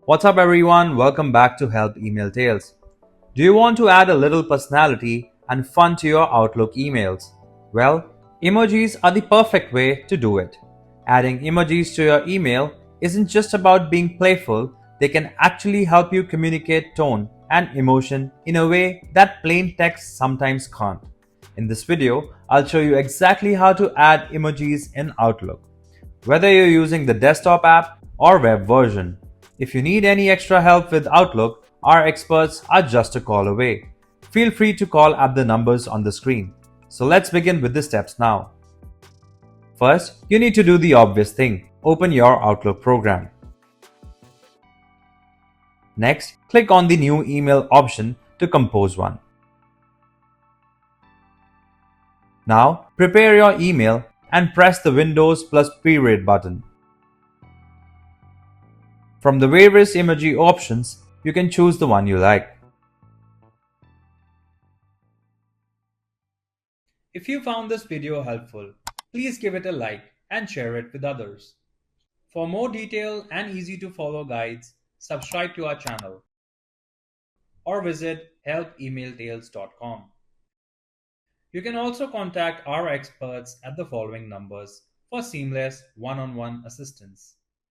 What's up, everyone? Welcome back to Help Email Tales. Do you want to add a little personality and fun to your Outlook emails? Well, emojis are the perfect way to do it. Adding emojis to your email isn't just about being playful, they can actually help you communicate tone and emotion in a way that plain text sometimes can't. In this video, I'll show you exactly how to add emojis in Outlook, whether you're using the desktop app or web version. If you need any extra help with Outlook, our experts are just a call away. Feel free to call at the numbers on the screen. So let's begin with the steps now. First, you need to do the obvious thing. Open your Outlook program. Next, click on the new email option to compose one. Now, prepare your email and press the Windows plus period button. From the various emoji options, you can choose the one you like. If you found this video helpful, please give it a like and share it with others. For more detailed and easy to follow guides, subscribe to our channel or visit helpemailtales.com. You can also contact our experts at the following numbers for seamless one-on-one assistance.